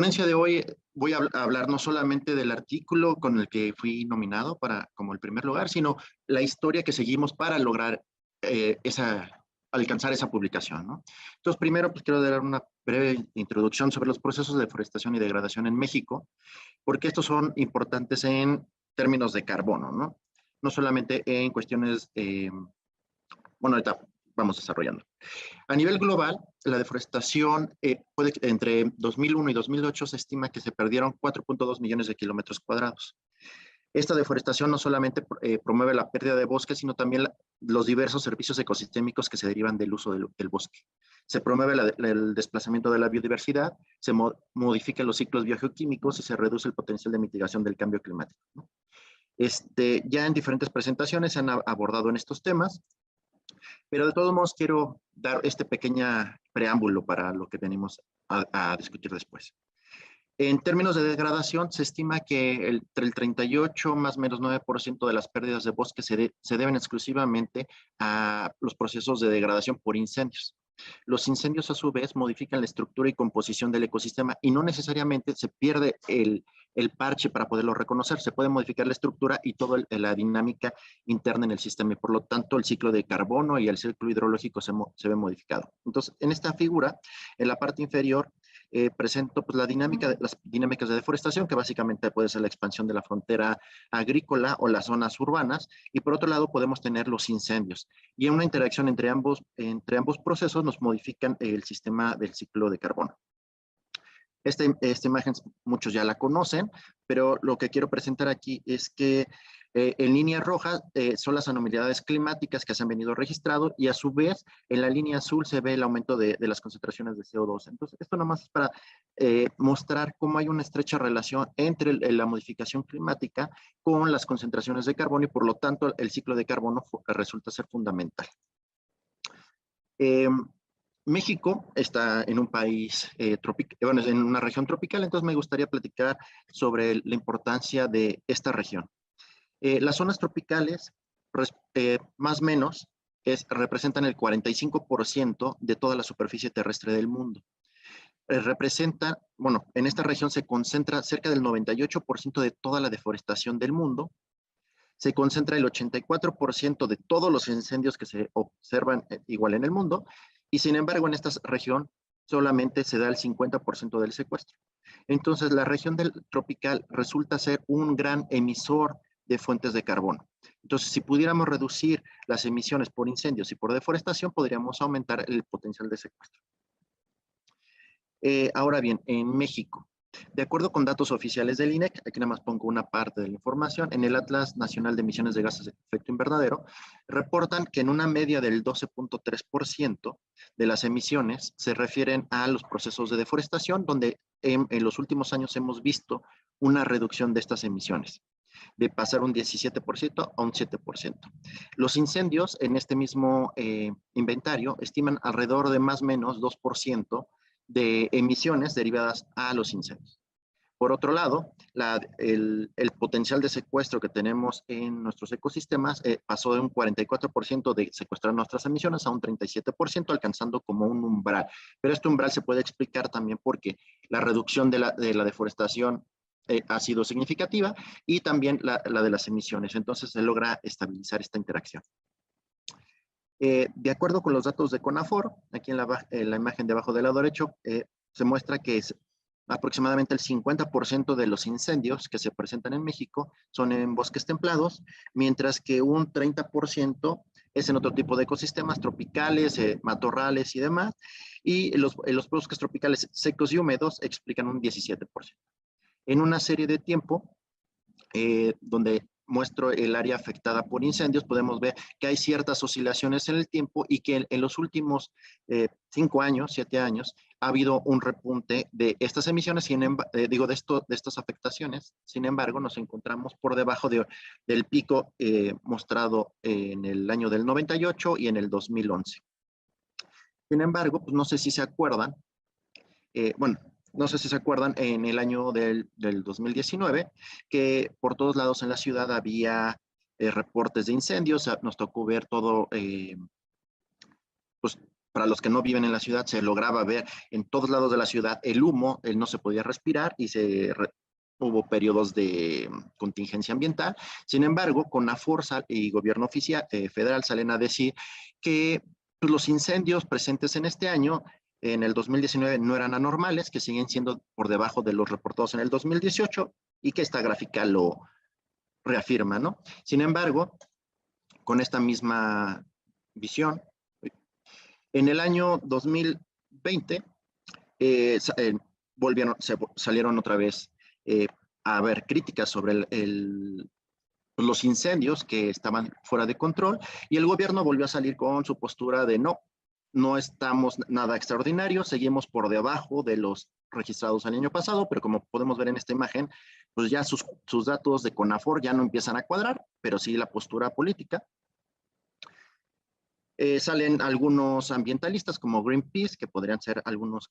ponencia de hoy voy a hablar no solamente del artículo con el que fui nominado como el primer lugar, sino la historia que seguimos para lograr alcanzar esa publicación, ¿no? Entonces, primero, pues quiero dar una breve introducción sobre los procesos de deforestación y degradación en México, porque estos son importantes en términos de carbono, ¿no? No solamente en cuestiones, bueno, ahorita vamos desarrollando. A nivel global, la deforestación entre 2001 y 2008 se estima que se perdieron 4.2 millones de kilómetros cuadrados. Esta deforestación no solamente promueve la pérdida de bosques, sino también los diversos servicios ecosistémicos que se derivan del uso del bosque. Se promueve el desplazamiento de la biodiversidad, se modifican los ciclos biogeoquímicos y se reduce el potencial de mitigación del cambio climático, ¿no? Ya en diferentes presentaciones se han abordado en estos temas, pero de todos modos quiero dar este pequeño preámbulo para lo que venimos a discutir después. En términos de degradación, se estima que entre el 38 más o menos 9% de las pérdidas de bosque se deben exclusivamente a los procesos de degradación por incendios. Los incendios, a su vez, modifican la estructura y composición del ecosistema y no necesariamente se pierde el parche para poderlo reconocer. Se puede modificar la estructura y toda la dinámica interna en el sistema y, por lo tanto, el ciclo de carbono y el ciclo hidrológico se ve modificado. Entonces, en esta figura, en la parte inferior, presento pues, las dinámicas de deforestación, que básicamente puede ser la expansión de la frontera agrícola o las zonas urbanas, y por otro lado podemos tener los incendios. Y en una interacción entre ambos procesos nos modifican el sistema del ciclo de carbono. Esta imagen muchos ya la conocen, pero lo que quiero presentar aquí es que en línea roja son las anormalidades climáticas que se han venido registrando y a su vez en la línea azul se ve el aumento de las concentraciones de CO2. Entonces, esto nada más es para mostrar cómo hay una estrecha relación entre la modificación climática con las concentraciones de carbono y por lo tanto el ciclo de carbono resulta ser fundamental. México está en un país bueno, en una región tropical, entonces me gustaría platicar sobre la importancia de esta región. Las zonas tropicales, más o menos, representan el 45% de toda la superficie terrestre del mundo. Bueno, en esta región se concentra cerca del 98% de toda la deforestación del mundo, se concentra el 84% de todos los incendios que se observan igual en el mundo, y sin embargo en esta región solamente se da el 50% del secuestro. Entonces la región del tropical resulta ser un gran emisor de fuentes de carbono. Entonces si pudiéramos reducir las emisiones por incendios y por deforestación, podríamos aumentar el potencial de secuestro. Ahora bien, en México, de acuerdo con datos oficiales del INEC, aquí nada más pongo una parte de la información, en el Atlas Nacional de Emisiones de Gases de Efecto Invernadero, reportan que en una media del 12.3% de las emisiones se refieren a los procesos de deforestación, donde en los últimos años hemos visto una reducción de estas emisiones, de pasar un 17% a un 7%. Los incendios en este mismo inventario estiman alrededor de más o menos 2% de emisiones derivadas a los incendios. Por otro lado, el potencial de secuestro que tenemos en nuestros ecosistemas pasó de un 44% de secuestrar nuestras emisiones a un 37%, alcanzando como un umbral. Pero este umbral se puede explicar también porque la reducción de la deforestación ha sido significativa y también la de las emisiones. Entonces se logra estabilizar esta interacción. De acuerdo con los datos de CONAFOR, aquí en la imagen de abajo del lado derecho, se muestra que aproximadamente el 50% de los incendios que se presentan en México son en bosques templados, mientras que un 30% es en otro tipo de ecosistemas tropicales, matorrales y demás, y los bosques tropicales secos y húmedos explican un 17%. En una serie de tiempo, donde muestro el área afectada por incendios, podemos ver que hay ciertas oscilaciones en el tiempo y que en los últimos 5 años, 7 años, ha habido un repunte de estas emisiones, de estas afectaciones. Sin embargo, nos encontramos por debajo del pico mostrado en el año del 98 y en el 2011. Sin embargo, pues no sé si se acuerdan, bueno, no sé si se acuerdan, en el año del 2019, que por todos lados en la ciudad había reportes de incendios, nos tocó ver todo, pues para los que no viven en la ciudad, se lograba ver en todos lados de la ciudad el humo, no se podía respirar y hubo periodos de contingencia ambiental. Sin embargo, CONAFOR y gobierno oficial, federal salen a decir que pues, los incendios presentes en este año, en el 2019, no eran anormales, que siguen siendo por debajo de los reportados en el 2018 y que esta gráfica lo reafirma, ¿no? Sin embargo, con esta misma visión, en el año 2020 salieron otra vez a haber críticas sobre los incendios que estaban fuera de control y el gobierno volvió a salir con su postura de no estamos nada extraordinario, seguimos por debajo de los registrados el año pasado, pero como podemos ver en esta imagen, pues ya sus datos de CONAFOR ya no empiezan a cuadrar, pero sí la postura política. Salen algunos ambientalistas como Greenpeace, que podrían ser algunos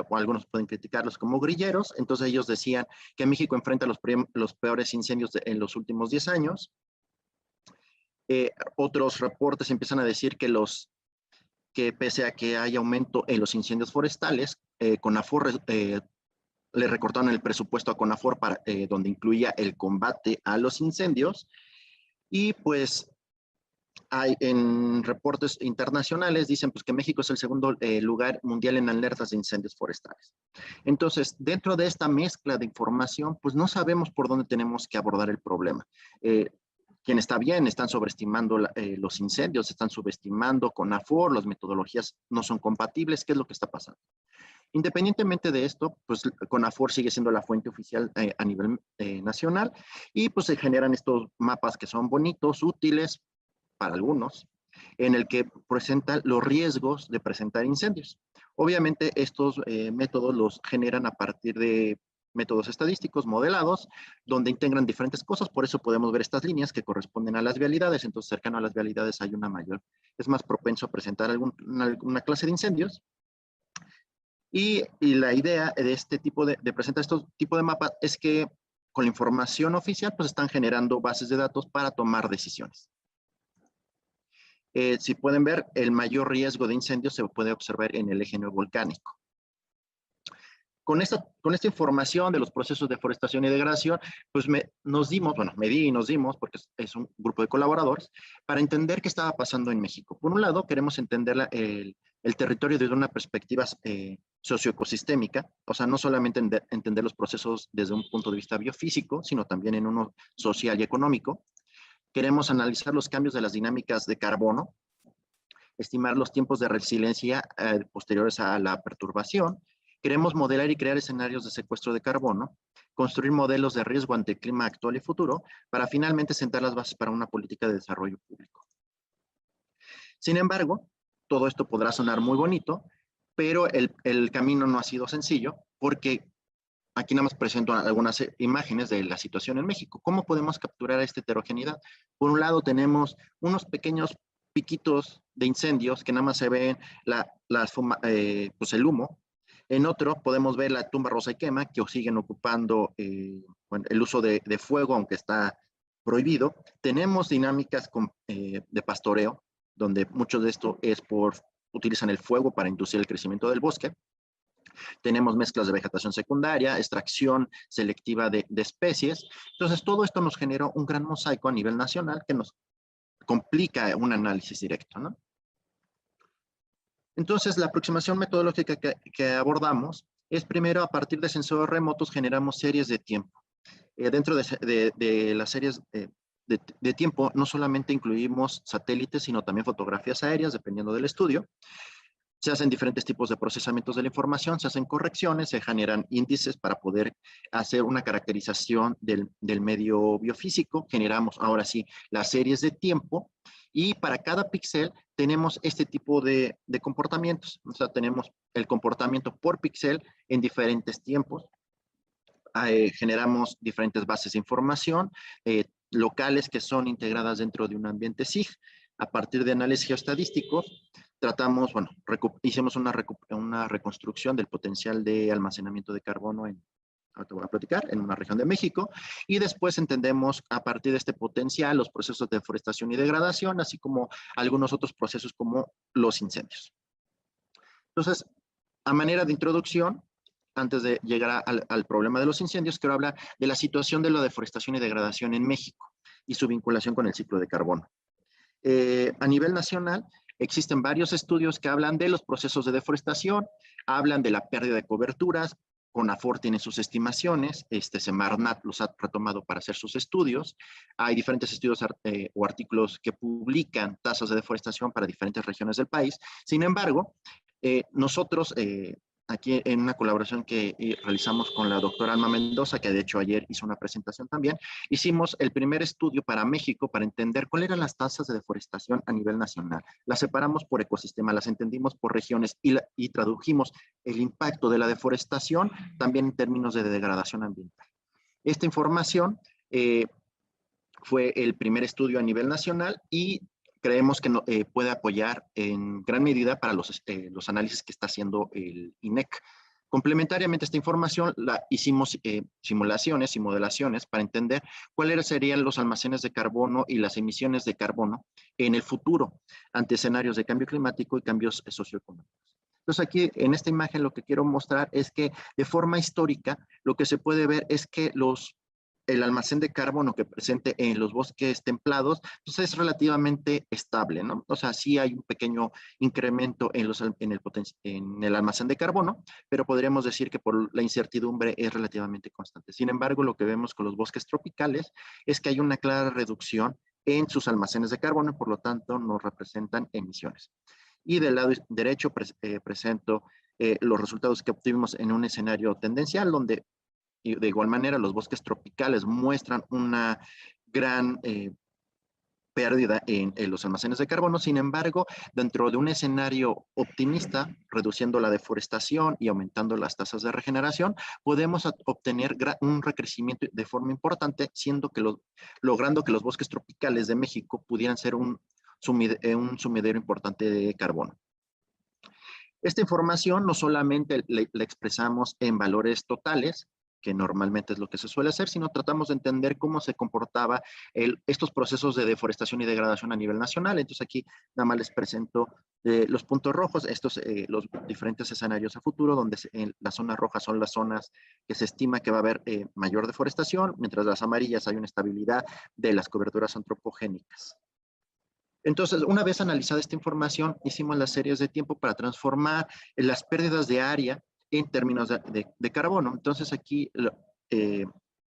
o algunos pueden criticarlos como grilleros. Entonces ellos decían que México enfrenta los peores incendios en los últimos 10 años. Otros reportes empiezan a decir que pese a que hay aumento en los incendios forestales, CONAFOR le recortaron el presupuesto a CONAFOR donde incluía el combate a los incendios. Y pues en reportes internacionales dicen pues, que México es el segundo lugar mundial en alertas de incendios forestales. Entonces, dentro de esta mezcla de información, pues no sabemos por dónde tenemos que abordar el problema. Quien está bien, están sobreestimando los incendios, están subestimando CONAFOR, las metodologías no son compatibles. ¿Qué es lo que está pasando? Independientemente de esto, pues CONAFOR sigue siendo la fuente oficial a nivel nacional y pues se generan estos mapas que son bonitos, útiles para algunos, en el que presentan los riesgos de presentar incendios. Obviamente estos métodos los generan a partir de métodos estadísticos modelados, donde integran diferentes cosas, por eso podemos ver estas líneas que corresponden a las vialidades, entonces cercano a las vialidades hay una mayor, es más propenso a presentar alguna clase de incendios. Y la idea de este tipo de presentar este tipo de mapas es que con la información oficial pues están generando bases de datos para tomar decisiones. Si pueden ver, el mayor riesgo de incendio se puede observar en el eje neovolcánico. Con esta información de los procesos de deforestación y degradación, pues nos dimos, porque es un grupo de colaboradores, para entender qué estaba pasando en México. Por un lado, queremos entender el territorio desde una perspectiva socioecosistémica, o sea, no solamente entender los procesos desde un punto de vista biofísico, sino también en uno social y económico. Queremos analizar los cambios de las dinámicas de carbono, estimar los tiempos de resiliencia posteriores a la perturbación. Queremos modelar y crear escenarios de secuestro de carbono, construir modelos de riesgo ante el clima actual y futuro, para finalmente sentar las bases para una política de desarrollo público. Sin embargo, todo esto podrá sonar muy bonito, pero el camino no ha sido sencillo, porque aquí nada más presento algunas imágenes de la situación en México. ¿Cómo podemos capturar esta heterogeneidad? Por un lado tenemos unos pequeños piquitos de incendios que nada más se ven pues el humo. En otro podemos ver la tumba rosa y quema, que siguen ocupando el uso de fuego, aunque está prohibido. Tenemos dinámicas de pastoreo, donde mucho de esto es utilizan el fuego para inducir el crecimiento del bosque. Tenemos mezclas de vegetación secundaria, extracción selectiva de especies. Entonces, todo esto nos generó un gran mosaico a nivel nacional que nos complica un análisis directo, ¿no? Entonces, la aproximación metodológica que abordamos es primero, a partir de sensores remotos, generamos series de tiempo. Dentro de las series de tiempo, no solamente incluimos satélites, sino también fotografías aéreas, dependiendo del estudio. Se hacen diferentes tipos de procesamientos de la información, se hacen correcciones, se generan índices para poder hacer una caracterización del medio biofísico. Generamos ahora sí las series de tiempo y para cada píxel tenemos este tipo de comportamientos. O sea, tenemos el comportamiento por píxel en diferentes tiempos. Generamos diferentes bases de información locales que son integradas dentro de un ambiente SIG. A partir de análisis geoestadísticos, hicimos una reconstrucción del potencial de almacenamiento de carbono ahorita voy a platicar, en una región de México, y después entendemos a partir de este potencial los procesos de deforestación y degradación, así como algunos otros procesos como los incendios. Entonces, a manera de introducción, antes de llegar al problema de los incendios, quiero hablar de la situación de la deforestación y degradación en México y su vinculación con el ciclo de carbono. A nivel nacional, existen varios estudios que hablan de los procesos de deforestación, hablan de la pérdida de coberturas. CONAFOR tiene sus estimaciones, Semarnat los ha retomado para hacer sus estudios. Hay diferentes estudios o artículos que publican tasas de deforestación para diferentes regiones del país. Sin embargo, nosotros, aquí en una colaboración que realizamos con la doctora Alma Mendoza, que de hecho ayer hizo una presentación también, hicimos el primer estudio para México para entender cuáles eran las tasas de deforestación a nivel nacional. Las separamos por ecosistema, las entendimos por regiones y tradujimos el impacto de la deforestación también en términos de degradación ambiental. Esta información fue el primer estudio a nivel nacional y creemos que puede apoyar en gran medida para los análisis que está haciendo el INEC. Complementariamente a esta información, hicimos simulaciones y modelaciones para entender cuáles serían los almacenes de carbono y las emisiones de carbono en el futuro ante escenarios de cambio climático y cambios socioeconómicos. Entonces aquí en esta imagen lo que quiero mostrar es que de forma histórica lo que se puede ver es que el almacén de carbono que presente en los bosques templados, pues es relativamente estable, ¿no? O sea, sí hay un pequeño incremento en el almacén de carbono, pero podríamos decir que por la incertidumbre es relativamente constante. Sin embargo, lo que vemos con los bosques tropicales es que hay una clara reducción en sus almacenes de carbono y por lo tanto nos representan emisiones. Y del lado derecho presento los resultados que obtuvimos en un escenario tendencial donde y de igual manera, los bosques tropicales muestran una gran pérdida en los almacenes de carbono. Sin embargo, dentro de un escenario optimista, reduciendo la deforestación y aumentando las tasas de regeneración, podemos obtener un recrecimiento de forma importante, logrando que los bosques tropicales de México pudieran ser un sumidero importante de carbono. Esta información no solamente la expresamos en valores totales, que normalmente es lo que se suele hacer, sino tratamos de entender cómo se comportaba estos procesos de deforestación y degradación a nivel nacional. Entonces aquí nada más les presento los puntos rojos, los diferentes escenarios a futuro, donde las zonas rojas son las zonas que se estima que va a haber mayor deforestación, mientras las amarillas hay una estabilidad de las coberturas antropogénicas. Entonces, una vez analizada esta información, hicimos las series de tiempo para transformar las pérdidas de área en términos de carbono. Entonces, aquí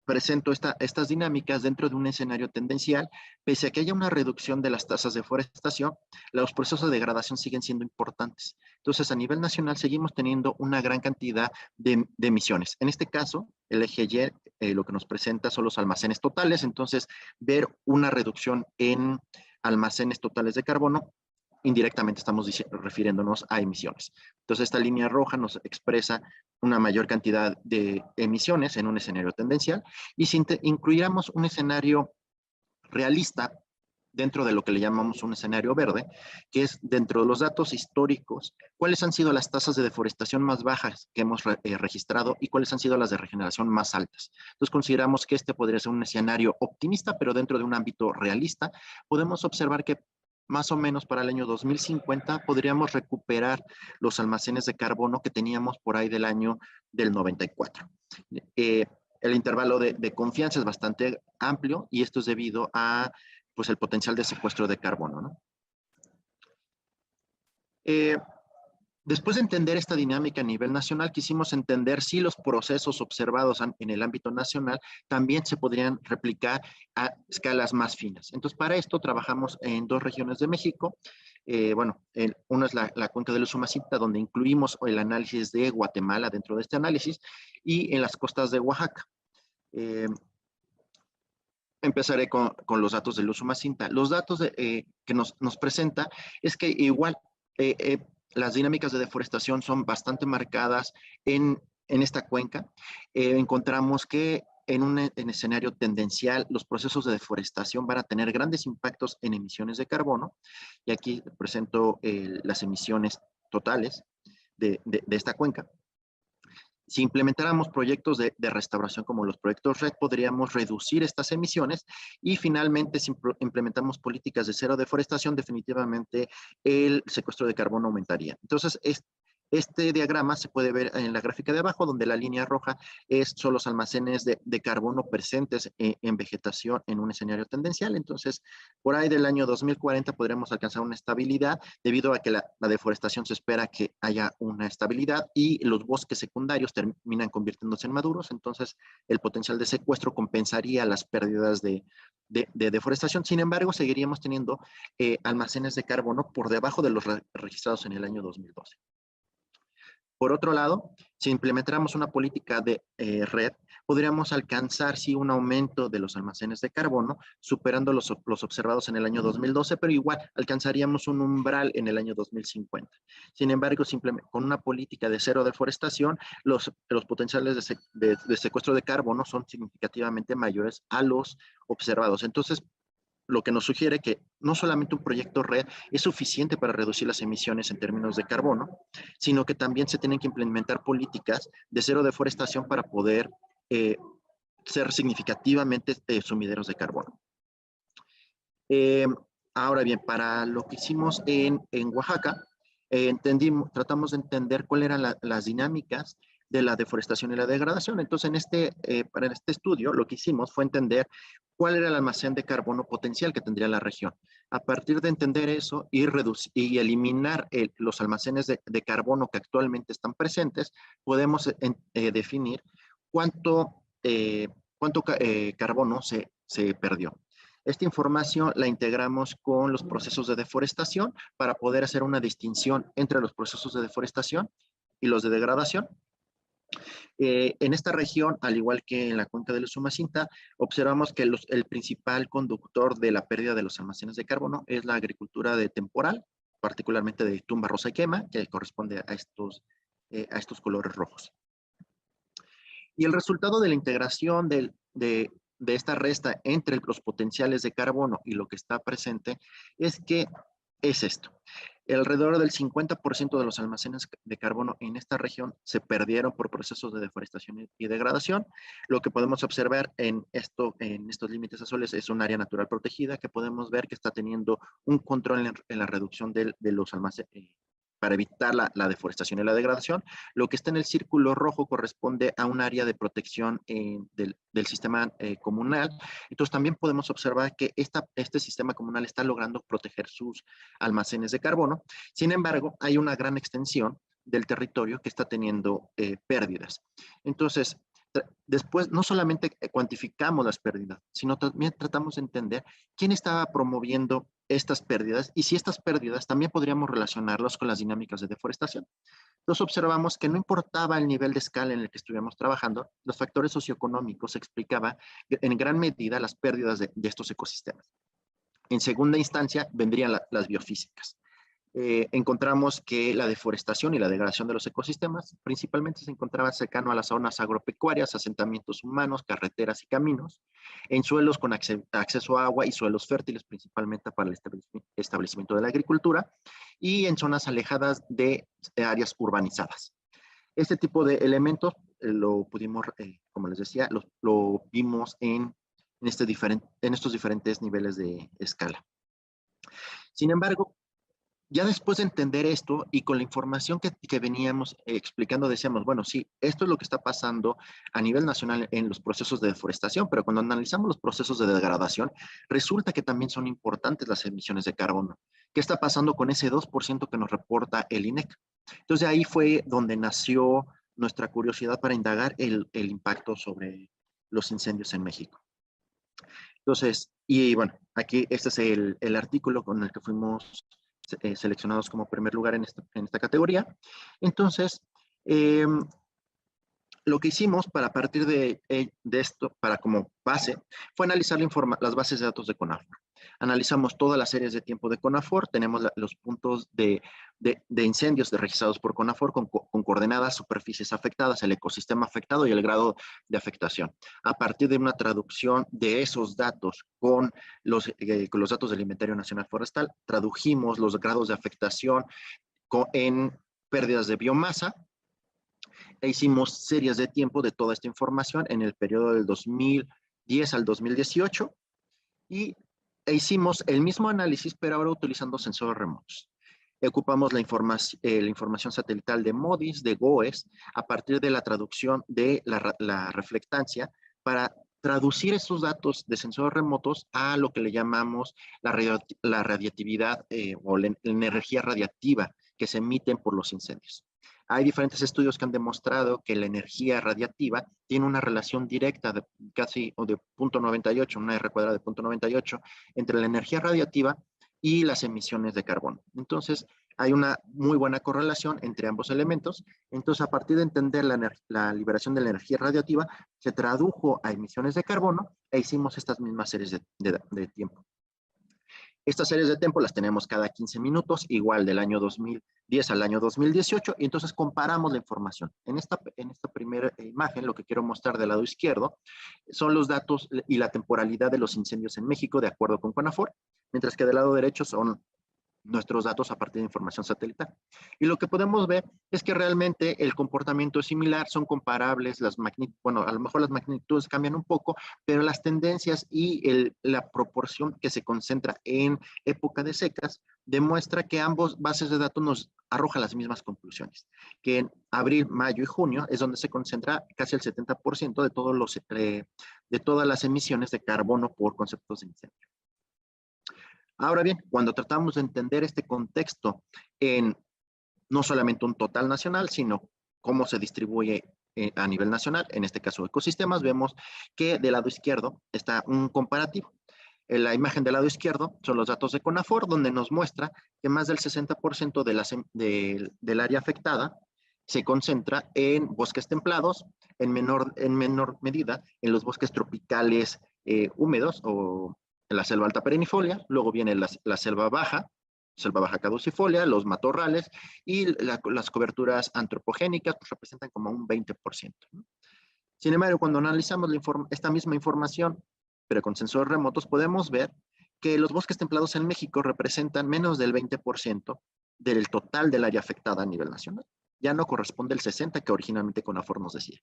presento estas dinámicas dentro de un escenario tendencial. Pese a que haya una reducción de las tasas de deforestación, los procesos de degradación siguen siendo importantes. Entonces, a nivel nacional seguimos teniendo una gran cantidad de emisiones. En este caso, el eje Y lo que nos presenta son los almacenes totales. Entonces, ver una reducción en almacenes totales de carbono, indirectamente estamos refiriéndonos a emisiones. Entonces, esta línea roja nos expresa una mayor cantidad de emisiones en un escenario tendencial, y si incluyéramos un escenario realista dentro de lo que le llamamos un escenario verde, que es dentro de los datos históricos, cuáles han sido las tasas de deforestación más bajas que hemos registrado y cuáles han sido las de regeneración más altas. Entonces consideramos que este podría ser un escenario optimista, pero dentro de un ámbito realista, podemos observar que más o menos para el año 2050 podríamos recuperar los almacenes de carbono que teníamos por ahí del año del 94. El intervalo de confianza es bastante amplio y esto es debido a pues, el potencial de secuestro de carbono, ¿no? Después de entender esta dinámica a nivel nacional, quisimos entender si los procesos observados en el ámbito nacional también se podrían replicar a escalas más finas. Entonces, para esto trabajamos en dos regiones de México. Una es la cuenca del Usumacinta, donde incluimos el análisis de Guatemala dentro de este análisis, y en las costas de Oaxaca. Empezaré con los datos del Usumacinta. Los datos que nos presenta es que igual las dinámicas de deforestación son bastante marcadas en esta cuenca. Encontramos que en escenario tendencial, los procesos de deforestación van a tener grandes impactos en emisiones de carbono. Y aquí presento las emisiones totales de esta cuenca. Si implementáramos proyectos de restauración como los proyectos RED, podríamos reducir estas emisiones, y finalmente si implementamos políticas de cero deforestación, definitivamente el secuestro de carbono aumentaría. Entonces, Este diagrama se puede ver en la gráfica de abajo, donde la línea roja son los almacenes de carbono presentes en vegetación en un escenario tendencial. Entonces, por ahí del año 2040 podremos alcanzar una estabilidad debido a que la deforestación se espera que haya una estabilidad y los bosques secundarios terminan convirtiéndose en maduros. Entonces, el potencial de secuestro compensaría las pérdidas de deforestación. Sin embargo, seguiríamos teniendo almacenes de carbono por debajo de los registrados en el año 2012. Por otro lado, si implementáramos una política de red, podríamos alcanzar, sí, un aumento de los almacenes de carbono, superando los observados en el año 2012, pero igual alcanzaríamos un umbral en el año 2050. Sin embargo, simplemente con una política de cero deforestación, los potenciales de secuestro de carbono son significativamente mayores a los observados. Entonces, lo que nos sugiere que no solamente un proyecto red es suficiente para reducir las emisiones en términos de carbono, sino que también se tienen que implementar políticas de cero deforestación para poder ser significativamente sumideros de carbono. Eh, Ahora bien, para lo que hicimos en Oaxaca, tratamos de entender cuáles eran las dinámicas de la deforestación y la degradación. Entonces, para este estudio, lo que hicimos fue entender cuál era el almacén de carbono potencial que tendría la región. A partir de entender eso y eliminar los almacenes de carbono que actualmente están presentes, podemos definir cuánto, carbono se perdió. Esta información la integramos con los procesos de deforestación para poder hacer una distinción entre los procesos de deforestación y los de degradación. En esta región, al igual que en la cuenca del Usumacinta, observamos que el principal conductor de la pérdida de los almacenes de carbono es la agricultura de temporal, particularmente de tumba, rosa y quema, que corresponde a estos colores rojos. Y el resultado de la integración de esta resta entre los potenciales de carbono y lo que está presente es que es esto. Alrededor del 50% de los almacenes de carbono en esta región se perdieron por procesos de deforestación y degradación. Lo que podemos observar en estos límites azules es un área natural protegida que podemos ver que está teniendo un control en la reducción de los almacenes para evitar la deforestación y la degradación. Lo que está en el círculo rojo corresponde a un área de protección del sistema comunal. Entonces también podemos observar que este sistema comunal está logrando proteger sus almacenes de carbono. Sin embargo, hay una gran extensión del territorio que está teniendo pérdidas. Entonces, después no solamente cuantificamos las pérdidas, sino también tratamos de entender quién estaba promoviendo estas pérdidas y si estas pérdidas también podríamos relacionarlas con las dinámicas de deforestación. Entonces observamos que no importaba el nivel de escala en el que estuviéramos trabajando, los factores socioeconómicos explicaban en gran medida las pérdidas de estos ecosistemas. En segunda instancia vendrían las biofísicas. Encontramos que la deforestación y la degradación de los ecosistemas principalmente se encontraba cercano a las zonas agropecuarias, asentamientos humanos, carreteras y caminos, en suelos con acceso a agua y suelos fértiles, principalmente para el establecimiento de la agricultura, y en zonas alejadas de áreas urbanizadas. Este tipo de elementos lo pudimos, como les decía, lo vimos en estos diferentes niveles de escala. Sin embargo, ya después de entender esto y con la información que veníamos explicando, decíamos, bueno, sí, esto es lo que está pasando a nivel nacional en los procesos de deforestación, pero cuando analizamos los procesos de degradación, resulta que también son importantes las emisiones de carbono. ¿Qué está pasando con ese 2% que nos reporta el INEC? Entonces, ahí fue donde nació nuestra curiosidad para indagar el impacto sobre los incendios en México. Entonces, y bueno, aquí este es el artículo con el que fuimos seleccionados como primer lugar en esta categoría. Entonces, lo que hicimos para partir de esto, para como base, fue analizar las bases de datos de CONAFOR. Analizamos todas las series de tiempo de CONAFOR, tenemos los puntos de incendios registrados por CONAFOR con coordenadas, superficies afectadas, el ecosistema afectado y el grado de afectación. A partir de una traducción de esos datos con los datos del Inventario Nacional Forestal, tradujimos los grados de afectación en pérdidas de biomasa, e hicimos series de tiempo de toda esta información en el periodo del 2010 al 2018 e hicimos el mismo análisis, pero ahora utilizando sensores remotos. ocupamos la información satelital de MODIS, de GOES, a partir de la traducción de la reflectancia para traducir esos datos de sensores remotos a lo que le llamamos la radiatividad o la energía radiactiva que se emiten por los incendios. Hay diferentes estudios que han demostrado que la energía radiactiva tiene una relación directa de casi o de 0.98, una R cuadrada de 0.98, entre la energía radiactiva y las emisiones de carbono. Entonces, hay una muy buena correlación entre ambos elementos. Entonces, a partir de entender la liberación de la energía radiactiva, se tradujo a emisiones de carbono e hicimos estas mismas series de tiempo. Estas series de tiempo las tenemos cada 15 minutos, igual del año 2010 al año 2018, y entonces comparamos la información. En esta primera imagen, lo que quiero mostrar del lado izquierdo son los datos y la temporalidad de los incendios en México, de acuerdo con CONAFOR, mientras que del lado derecho son nuestros datos a partir de información satelital. Y lo que podemos ver es que realmente el comportamiento es similar, son comparables, bueno, a lo mejor las magnitudes cambian un poco, pero las tendencias y la proporción que se concentra en época de secas demuestra que ambos bases de datos nos arrojan las mismas conclusiones, que en abril, mayo y junio es donde se concentra casi el 70% de todas las emisiones de carbono por conceptos de incendio. Ahora bien, cuando tratamos de entender este contexto en no solamente un total nacional, sino cómo se distribuye a nivel nacional, en este caso ecosistemas, vemos que del lado izquierdo está un comparativo. En la imagen del lado izquierdo son los datos de CONAFOR, donde nos muestra que más del 60% del área afectada se concentra en bosques templados, en menor medida en los bosques tropicales húmedos o en la selva alta perennifolia, luego viene la selva baja caducifolia, los matorrales y las coberturas antropogénicas pues, representan como un 20%. ¿No? Sin embargo, cuando analizamos esta misma información, pero con sensores remotos, podemos ver que los bosques templados en México representan menos del 20% del total del área afectada a nivel nacional. Ya no corresponde el 60% que originalmente CONAFOR nos decía.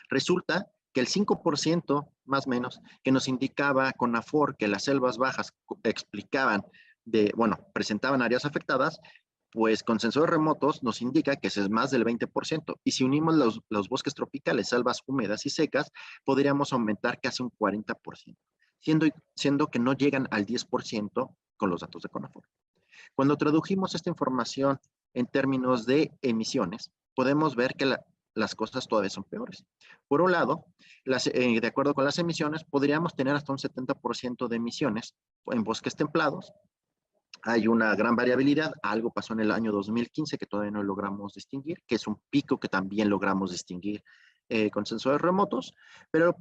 Resulta que el 5% más o menos que nos indicaba CONAFOR que las selvas bajas presentaban áreas afectadas, pues con sensores remotos nos indica que ese es más del 20%. Y si unimos los bosques tropicales, selvas húmedas y secas, podríamos aumentar casi un 40%, siendo que no llegan al 10% con los datos de CONAFOR. Cuando tradujimos esta información en términos de emisiones, podemos ver que las cosas todavía son peores. Por un lado, de acuerdo con las emisiones, podríamos tener hasta un 70% de emisiones en bosques templados. Hay una gran variabilidad, algo pasó en el año 2015 que todavía no logramos distinguir, que es un pico que también logramos distinguir con sensores remotos, pero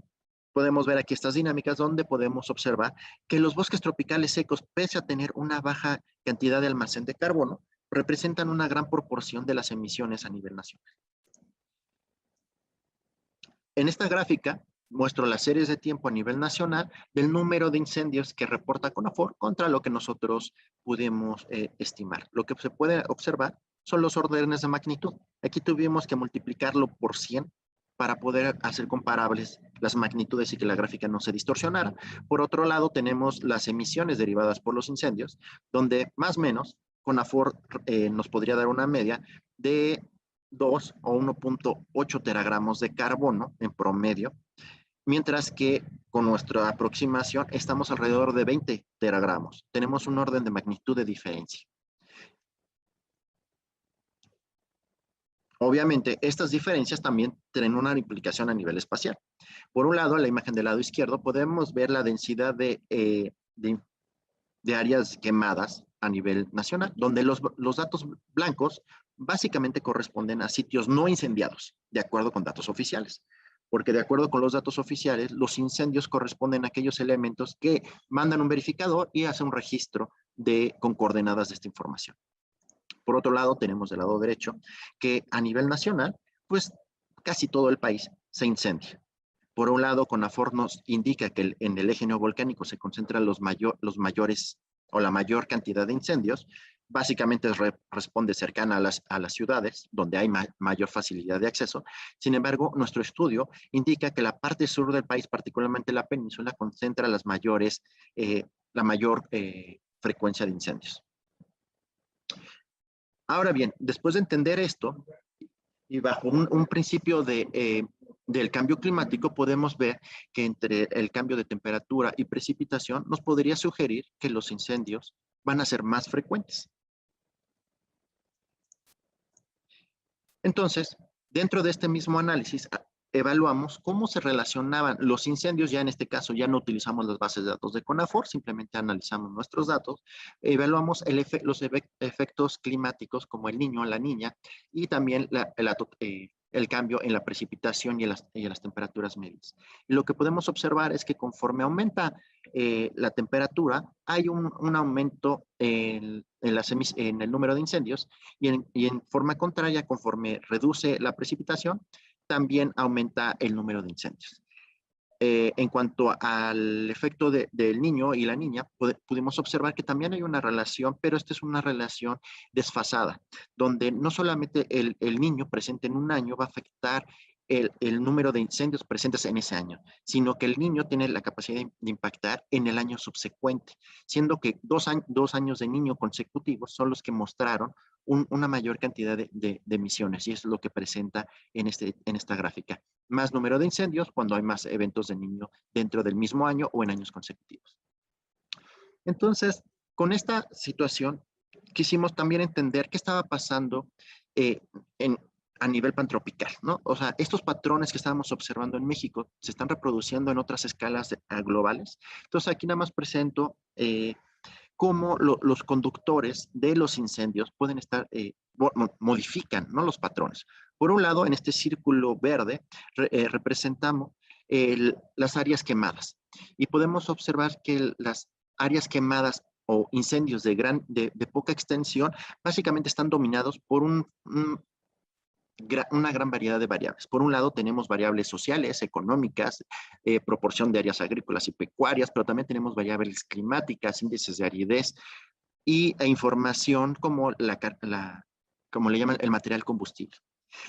podemos ver aquí estas dinámicas donde podemos observar que los bosques tropicales secos, pese a tener una baja cantidad de almacén de carbono, representan una gran proporción de las emisiones a nivel nacional. En esta gráfica muestro las series de tiempo a nivel nacional del número de incendios que reporta CONAFOR contra lo que nosotros pudimos estimar. Lo que se puede observar son los órdenes de magnitud. Aquí tuvimos que multiplicarlo por 100 para poder hacer comparables las magnitudes y que la gráfica no se distorsionara. Por otro lado, tenemos las emisiones derivadas por los incendios, donde más o menos CONAFOR nos podría dar una media de 2 o 1.8 teragramos de carbono en promedio, mientras que con nuestra aproximación estamos alrededor de 20 teragramos. Tenemos un orden de magnitud de diferencia. Obviamente, estas diferencias también tienen una implicación a nivel espacial. Por un lado, en la imagen del lado izquierdo, podemos ver la densidad de áreas quemadas a nivel nacional, donde los datos blancos básicamente corresponden a sitios no incendiados, de acuerdo con datos oficiales. Porque de acuerdo con los datos oficiales, los incendios corresponden a aquellos elementos que mandan un verificador y hacen un registro con coordenadas de esta información. Por otro lado, tenemos del lado derecho que a nivel nacional, pues casi todo el país se incendia. Por un lado, CONAFOR nos indica que en el eje neovolcánico se concentran los mayores o la mayor cantidad de incendios. Básicamente responde cercana a las ciudades, donde hay mayor facilidad de acceso. Sin embargo, nuestro estudio indica que la parte sur del país, particularmente la península, concentra la mayor frecuencia de incendios. Ahora bien, después de entender esto, y bajo un principio del cambio climático, podemos ver que entre el cambio de temperatura y precipitación nos podría sugerir que los incendios van a ser más frecuentes. Entonces, dentro de este mismo análisis, evaluamos cómo se relacionaban los incendios. Ya en este caso ya no utilizamos las bases de datos de CONAFOR, simplemente analizamos nuestros datos, evaluamos los efectos climáticos como el niño, la niña, y también el cambio en la precipitación y en las temperaturas medias. Y lo que podemos observar es que conforme aumenta la temperatura, hay un aumento en el número de incendios, y en forma contraria, conforme reduce la precipitación, también aumenta el número de incendios. En cuanto al efecto del niño y la niña, pudimos observar que también hay una relación, pero esta es una relación desfasada, donde no solamente el niño presente en un año va a afectar el número de incendios presentes en ese año, sino que el niño tiene la capacidad de impactar en el año subsecuente, siendo que dos años de niño consecutivos son los que mostraron una mayor cantidad de emisiones, y eso es lo que presenta en esta gráfica. Más número de incendios cuando hay más eventos de niño dentro del mismo año o en años consecutivos. Entonces, con esta situación, quisimos también entender qué estaba pasando eh, a nivel pantropical, ¿no? O sea, estos patrones que estábamos observando en México se están reproduciendo en otras escalas globales. Entonces, aquí nada más presento cómo los conductores de los incendios pueden estar, modifican, ¿no?, los patrones. Por un lado, en este círculo verde representamos las áreas quemadas, y podemos observar que las áreas quemadas o incendios de poca extensión básicamente están dominados por una gran variedad de variables. Por un lado, tenemos variables sociales, económicas, proporción de áreas agrícolas y pecuarias, pero también tenemos variables climáticas, índices de aridez e información como como le llaman el material combustible.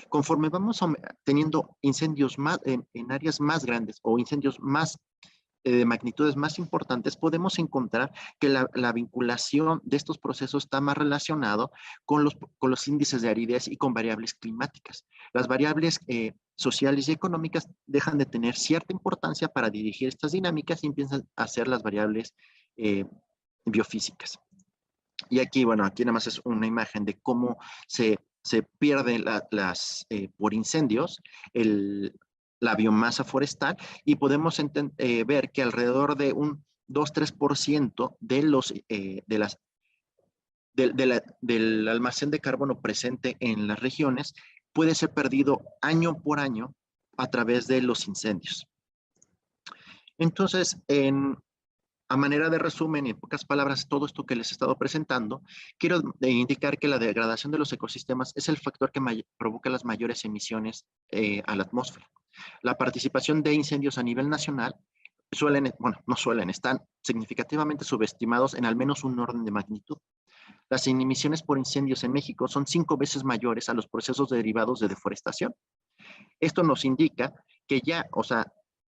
Conforme vamos teniendo incendios en áreas más grandes o incendios más de magnitudes más importantes, podemos encontrar que la vinculación de estos procesos está más relacionado con los índices de aridez y con variables climáticas. Las variables sociales y económicas dejan de tener cierta importancia para dirigir estas dinámicas y empiezan a ser las variables eh, biofísicas. Y aquí, bueno, aquí nada más es una imagen de cómo se pierden por incendios la biomasa forestal, y podemos ver que alrededor de un 2-3% del almacén de carbono presente en las regiones puede ser perdido año por año a través de los incendios. Entonces, a manera de resumen y en pocas palabras, todo esto que les he estado presentando, quiero indicar que la degradación de los ecosistemas es el factor que provoca las mayores emisiones a la atmósfera. La participación de incendios a nivel nacional están significativamente subestimados en al menos un orden de magnitud. Las emisiones por incendios en México son 5 veces mayores a los procesos derivados de deforestación. Esto nos indica que ya, o sea,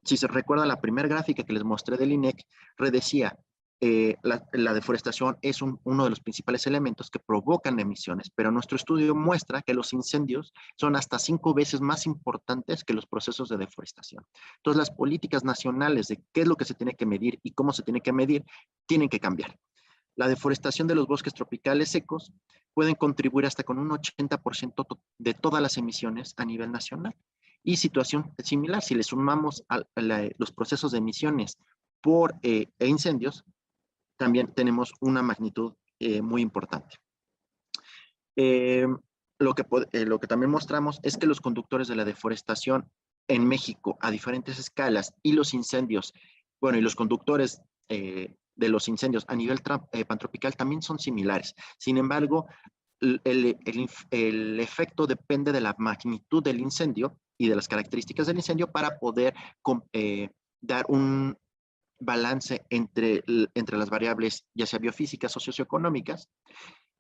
si se recuerda la primera gráfica que les mostré del INEC, decía, la deforestación es uno de los principales elementos que provocan emisiones, pero nuestro estudio muestra que los incendios son hasta 5 veces más importantes que los procesos de deforestación. Entonces, las políticas nacionales de qué es lo que se tiene que medir y cómo se tiene que medir, tienen que cambiar. La deforestación de los bosques tropicales secos pueden contribuir hasta con un 80% de todas las emisiones a nivel nacional. Y situación similar, si le sumamos los procesos de emisiones por incendios, también tenemos una magnitud muy importante. Lo que también mostramos es que los conductores de la deforestación en México a diferentes escalas y los incendios, bueno, y los conductores de los incendios a nivel pantropical también son similares. Sin embargo, el efecto depende de la magnitud del incendio y de las características del incendio para poder dar un balance entre las variables, ya sea biofísicas o socioeconómicas.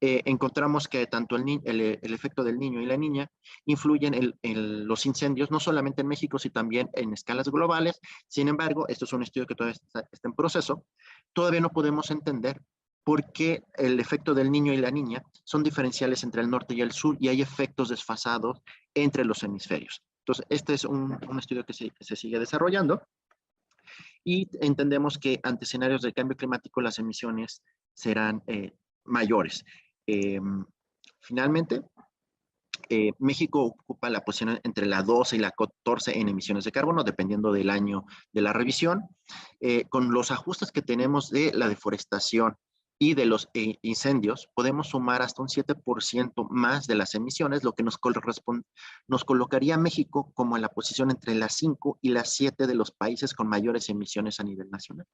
Encontramos que tanto el efecto del niño y la niña influyen en los incendios, no solamente en México, sino también en escalas globales. Sin embargo, esto es un estudio que todavía está en proceso. Todavía no podemos entender porque el efecto del niño y la niña son diferenciales entre el norte y el sur y hay efectos desfasados entre los hemisferios. Entonces, este es un estudio que se sigue desarrollando y entendemos que ante escenarios de cambio climático las emisiones serán mayores. Eh, Finalmente, México ocupa la posición entre la 12 y la 14 en emisiones de carbono, dependiendo del año de la revisión. Con los ajustes que tenemos de la deforestación y de los incendios, podemos sumar hasta un 7% más de las emisiones, lo que nos colocaría a México como en la posición entre las 5 y las 7 de los países con mayores emisiones a nivel nacional.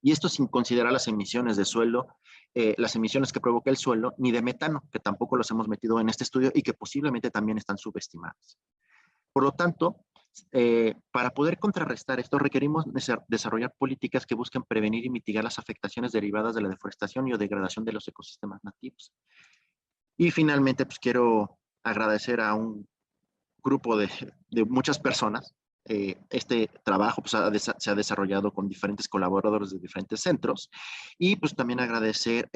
Y esto sin considerar las emisiones de suelo, las emisiones que provoca el suelo, ni de metano, que tampoco los hemos metido en este estudio y que posiblemente también están subestimadas. Por lo tanto, para poder contrarrestar esto, requerimos desarrollar políticas que busquen prevenir y mitigar las afectaciones derivadas de la deforestación y o degradación de los ecosistemas nativos. Y finalmente, pues quiero agradecer a un grupo de muchas personas. Este trabajo pues, se ha desarrollado con diferentes colaboradores de diferentes centros y pues también agradecer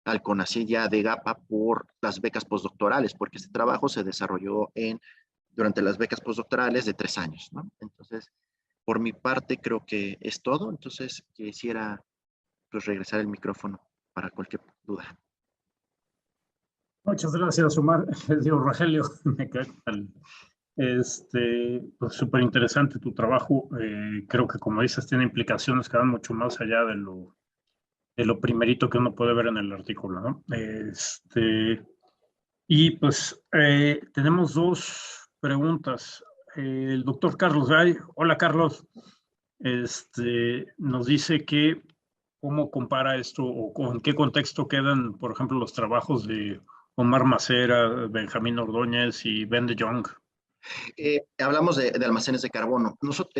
al CONACYT y a DEGAPA por las becas postdoctorales, porque este trabajo se desarrolló durante las becas postdoctorales de 3 años, ¿no? Entonces, por mi parte creo que es todo, entonces quisiera pues regresar el micrófono para cualquier duda. Muchas gracias, Omar. Digo, Rogelio, me cae pues súper interesante tu trabajo. Creo que, como dices, tiene implicaciones que van mucho más allá de lo primerito que uno puede ver en el artículo, ¿no? Y pues tenemos 2 preguntas. El doctor Carlos Gay, hola Carlos, nos dice que cómo compara esto o en qué contexto quedan, por ejemplo, los trabajos de Omar Macera, Benjamín Ordóñez y Ben de Jong. Hablamos de almacenes de carbono. Nosotros,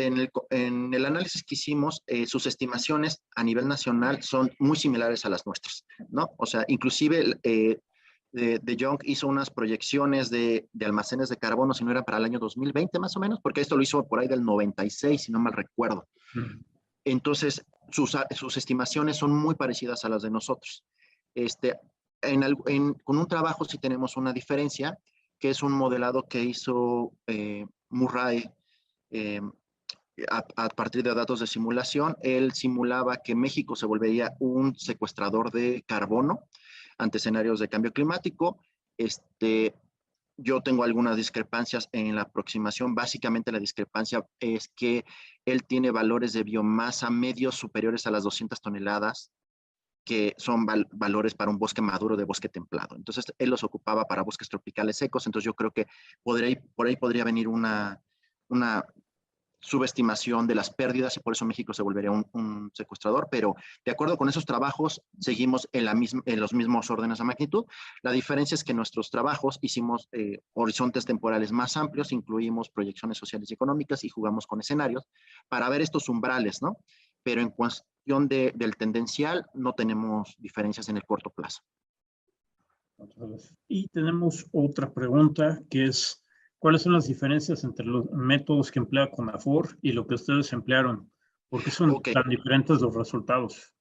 en el análisis que hicimos, sus estimaciones a nivel nacional son muy similares a las nuestras, ¿no? O sea, inclusive de Jong hizo unas proyecciones de almacenes de carbono, si no era para el año 2020 más o menos, porque esto lo hizo por ahí del 96, si no mal recuerdo. Entonces, sus estimaciones son muy parecidas a las de nosotros. Con un trabajo sí tenemos una diferencia, que es un modelado que hizo Murray a partir de datos de simulación. Él simulaba que México se volvería un secuestrador de carbono ante escenarios de cambio climático. Yo tengo algunas discrepancias en la aproximación. Básicamente la discrepancia es que él tiene valores de biomasa medios superiores a las 200 toneladas, que son valores para un bosque maduro de bosque templado. Entonces, él los ocupaba para bosques tropicales secos. Entonces, yo creo que por ahí podría venir una subestimación de las pérdidas y por eso México se volvería un secuestrador, pero de acuerdo con esos trabajos seguimos en los mismos órdenes de magnitud. La diferencia es que en nuestros trabajos hicimos horizontes temporales más amplios, incluimos proyecciones sociales y económicas y jugamos con escenarios para ver estos umbrales, ¿no? Pero en cuestión del tendencial no tenemos diferencias en el corto plazo. Y tenemos otra pregunta que es, ¿cuáles son las diferencias entre los métodos que emplea CONAFOR y lo que ustedes emplearon? ¿Por qué son tan diferentes los resultados?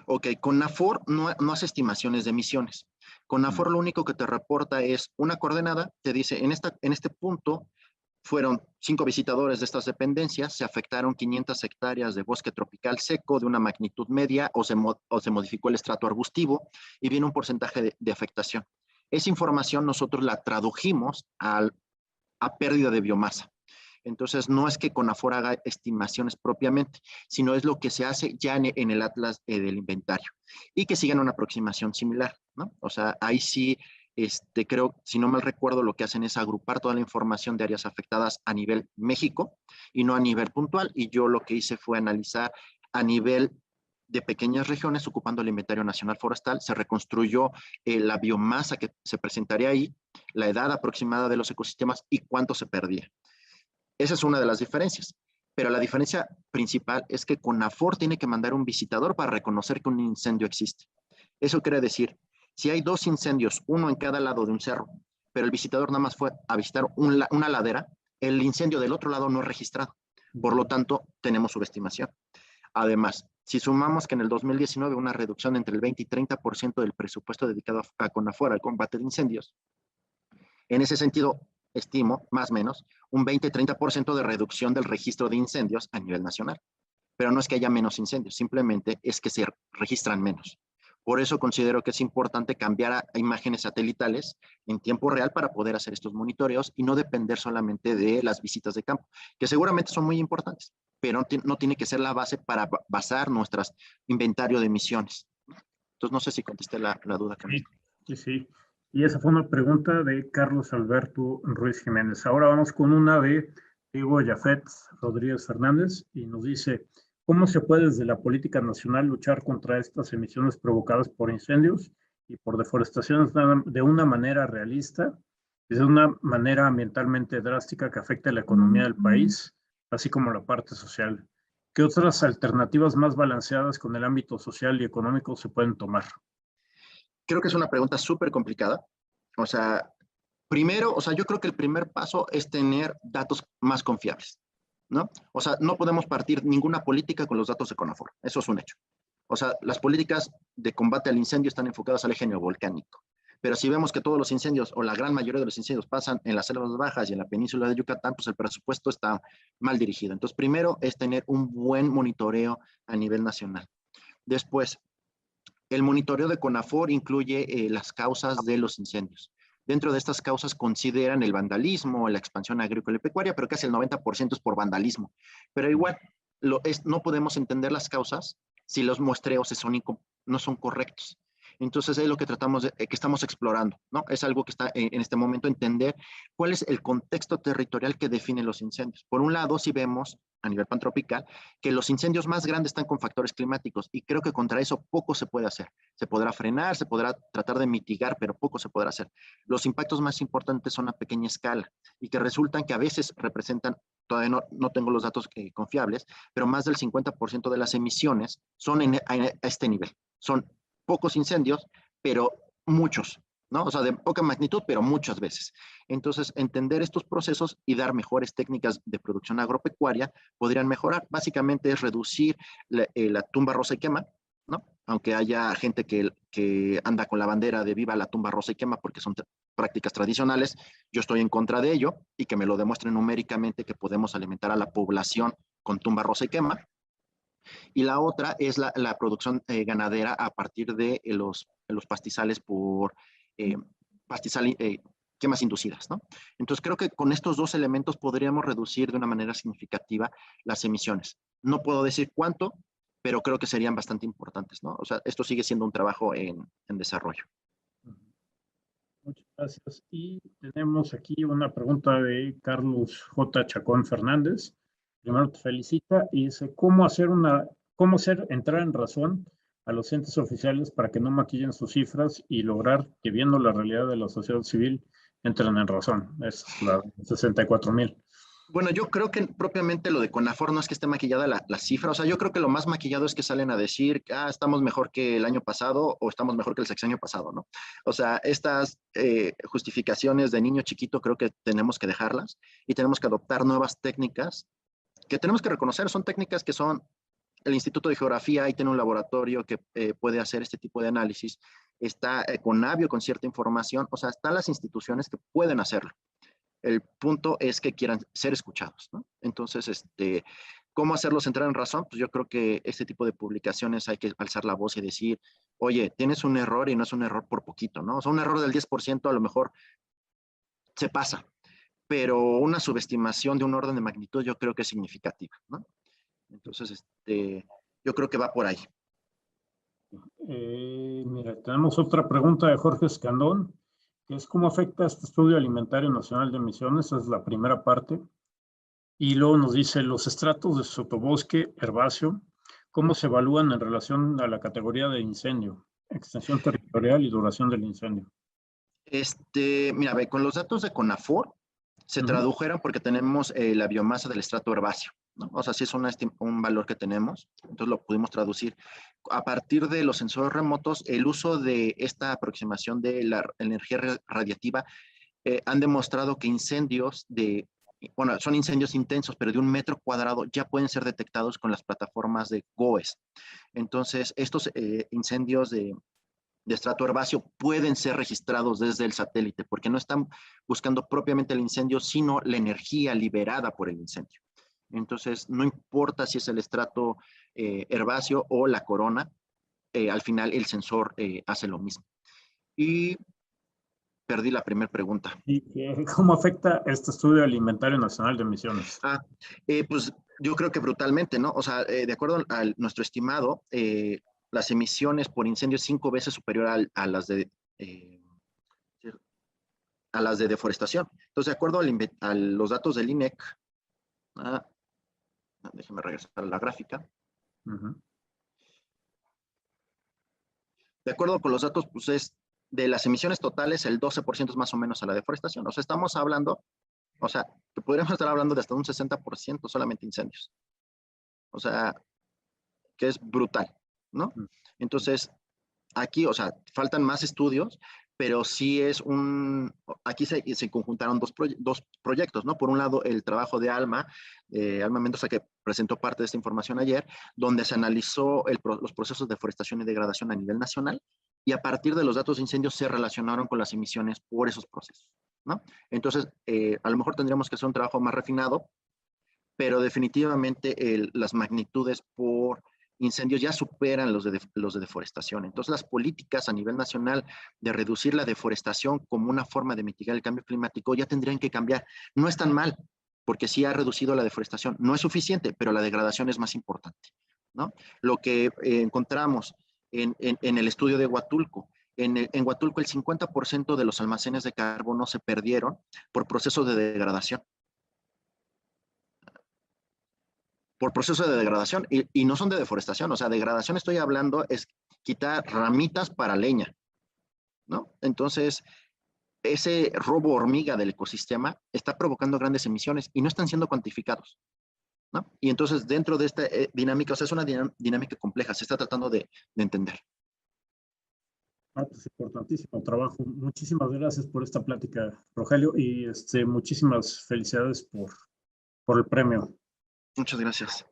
Ok, CONAFOR no hace estimaciones de emisiones. CONAFOR lo único que te reporta es una coordenada, te dice, en este punto fueron 5 visitadores de estas dependencias, se afectaron 500 hectáreas de bosque tropical seco de una magnitud media o se modificó el estrato arbustivo y viene un porcentaje de afectación. Esa información nosotros la tradujimos a pérdida de biomasa. Entonces, no es que CONAFOR haga estimaciones propiamente, sino es lo que se hace ya en el atlas del inventario y que sigan una aproximación similar, ¿no? O sea, ahí sí, creo, si no mal recuerdo, lo que hacen es agrupar toda la información de áreas afectadas a nivel México y no a nivel puntual. Y yo lo que hice fue analizar a nivel de pequeñas regiones ocupando el inventario nacional forestal, se reconstruyó la biomasa que se presentaría ahí, la edad aproximada de los ecosistemas y cuánto se perdía. Esa es una de las diferencias. Pero la diferencia principal es que CONAFOR tiene que mandar un visitador para reconocer que un incendio existe. Eso quiere decir, si hay 2 incendios, uno en cada lado de un cerro, pero el visitador nada más fue a visitar una ladera, el incendio del otro lado no es registrado. Por lo tanto, tenemos subestimación. Además, si sumamos que en el 2019 una reducción entre el 20 y 30% del presupuesto dedicado a CONAFOR al combate de incendios, en ese sentido, estimo, más o menos, un 20-30% de reducción del registro de incendios a nivel nacional. Pero no es que haya menos incendios, simplemente es que se registran menos. Por eso considero que es importante cambiar a imágenes satelitales en tiempo real para poder hacer estos monitoreos y no depender solamente de las visitas de campo, que seguramente son muy importantes, pero no tiene que ser la base para basar nuestro inventario de emisiones. Entonces, no sé si contesté la duda. Sí, sí, sí. Y esa fue una pregunta de Carlos Alberto Ruiz Jiménez. Ahora vamos con una de Diego Jafet Rodríguez Fernández y nos dice, ¿cómo se puede desde la política nacional luchar contra estas emisiones provocadas por incendios y por deforestaciones de una manera realista y de una manera ambientalmente drástica que afecte a la economía del país, así como la parte social? ¿Qué otras alternativas más balanceadas con el ámbito social y económico se pueden tomar? Creo que es una pregunta súper complicada. O sea, primero, o sea, yo creo que el primer paso es tener datos más confiables, ¿no? O sea, no podemos partir ninguna política con los datos de CONAFOR. Eso es un hecho. O sea, las políticas de combate al incendio están enfocadas al eje neovolcánico. Pero si vemos que todos los incendios o la gran mayoría de los incendios pasan en las selvas bajas y en la península de Yucatán, pues el presupuesto está mal dirigido. Entonces, primero es tener un buen monitoreo a nivel nacional. Después, el monitoreo de CONAFOR incluye las causas de los incendios. Dentro de estas causas consideran el vandalismo, la expansión agrícola y pecuaria, pero casi el 90% es por vandalismo. Pero igual, no podemos entender las causas si los muestreos no son correctos. Entonces es lo que que estamos explorando, ¿no? Es algo que está en este momento entender cuál es el contexto territorial que define los incendios. Por un lado, si vemos a nivel pantropical, que los incendios más grandes están con factores climáticos y creo que contra eso poco se puede hacer. Se podrá frenar, se podrá tratar de mitigar, pero poco se podrá hacer. Los impactos más importantes son a pequeña escala y que resultan que a veces representan, todavía no tengo los datos confiables, pero más del 50% de las emisiones son a este nivel. Son pocos incendios, pero muchos, ¿no? O sea, de poca magnitud, pero muchas veces. Entonces, entender estos procesos y dar mejores técnicas de producción agropecuaria podrían mejorar. Básicamente es reducir la tumba rosa y quema, ¿no? Aunque haya gente que anda con la bandera de viva la tumba rosa y quema porque son prácticas tradicionales, yo estoy en contra de ello y que me lo demuestren numéricamente que podemos alimentar a la población con tumba rosa y quema. Y la otra es la producción ganadera a partir de los pastizales por quemas inducidas, ¿no? Entonces creo que con estos dos elementos podríamos reducir de una manera significativa las emisiones. No puedo decir cuánto, pero creo que serían bastante importantes, ¿no? O sea, esto sigue siendo un trabajo en desarrollo. Muchas gracias. Y tenemos aquí una pregunta de Carlos J. Chacón Fernández. Primero te felicita y dice, ¿cómo hacer entrar en razón a los entes oficiales para que no maquillen sus cifras y lograr que, viendo la realidad de la sociedad civil, entren en razón? Es la 64,000. Bueno, yo creo que propiamente lo de CONAFOR no es que esté maquillada la cifra, o sea, yo creo que lo más maquillado es que salen a decir, estamos mejor que el año pasado o estamos mejor que el sexenio pasado, ¿no? O sea, estas justificaciones de niño chiquito creo que tenemos que dejarlas y tenemos que adoptar nuevas técnicas que tenemos que reconocer, son técnicas que son el Instituto de Geografía, ahí tiene un laboratorio que puede hacer este tipo de análisis, está CONABIO con cierta información, o sea, están las instituciones que pueden hacerlo. El punto es que quieran ser escuchados, ¿no? Entonces, ¿cómo hacerlos entrar en razón? Pues yo creo que este tipo de publicaciones hay que alzar la voz y decir, oye, tienes un error y no es un error por poquito, ¿no? O sea, un error del 10% a lo mejor se pasa, pero una subestimación de un orden de magnitud yo creo que es significativa, ¿no? Entonces, yo creo que va por ahí. Mira, tenemos otra pregunta de Jorge Escandón, que es ¿cómo afecta este estudio alimentario nacional de emisiones? Esa es la primera parte. Y luego nos dice los estratos de sotobosque herbáceo, ¿cómo se evalúan en relación a la categoría de incendio, extensión territorial y duración del incendio? Mira, ve, con los datos de CONAFOR se tradujeron porque tenemos la biomasa del estrato herbáceo, ¿no? O sea, sí es un valor que tenemos, entonces lo pudimos traducir. A partir de los sensores remotos, el uso de esta aproximación de la energía radiativa han demostrado que incendios de bueno, son incendios intensos, pero de 1 metro cuadrado ya pueden ser detectados con las plataformas de GOES. Entonces, estos incendios de estrato herbáceo pueden ser registrados desde el satélite, porque no están buscando propiamente el incendio, sino la energía liberada por el incendio. Entonces, no importa si es el estrato herbáceo o la corona, al final el sensor hace lo mismo. Y perdí la primera pregunta. ¿Y cómo afecta este estudio al Inventario Nacional de Emisiones? Pues yo creo que brutalmente, ¿no? O sea, de acuerdo a nuestro estimado, las emisiones por incendio es 5 veces superior a las de deforestación. Entonces, de acuerdo a los datos del INEC, déjeme regresar a la gráfica. De acuerdo con los datos, pues es de las emisiones totales, el 12% es más o menos a la deforestación. O sea, estamos hablando, o sea, que podríamos estar hablando de hasta un 60% solamente incendios. O sea, que es brutal, ¿no? Entonces, aquí, o sea, faltan más estudios, pero sí es aquí se conjuntaron dos proyectos, ¿no? Por un lado, el trabajo de Alma Mendoza, que presentó parte de esta información ayer, donde se analizó los procesos de deforestación y degradación a nivel nacional, y a partir de los datos de incendios se relacionaron con las emisiones por esos procesos, ¿no? Entonces, a lo mejor tendríamos que hacer un trabajo más refinado, pero definitivamente las magnitudes por incendios ya superan los de deforestación. Entonces, las políticas a nivel nacional de reducir la deforestación como una forma de mitigar el cambio climático ya tendrían que cambiar. No es tan mal, porque sí ha reducido la deforestación. No es suficiente, pero la degradación es más importante, ¿no? Lo que encontramos en el estudio de Huatulco, en Huatulco el 50% de los almacenes de carbono se perdieron por procesos de degradación. Por proceso de degradación y no son de deforestación, o sea, degradación estoy hablando es quitar ramitas para leña, ¿no? Entonces, ese robo hormiga del ecosistema está provocando grandes emisiones y no están siendo cuantificados, ¿no? Y entonces, dentro de esta dinámica, o sea, es una dinámica compleja, se está tratando de entender. Pues importantísimo trabajo. Muchísimas gracias por esta plática, Rogelio, y muchísimas felicidades por el premio. Muchas gracias.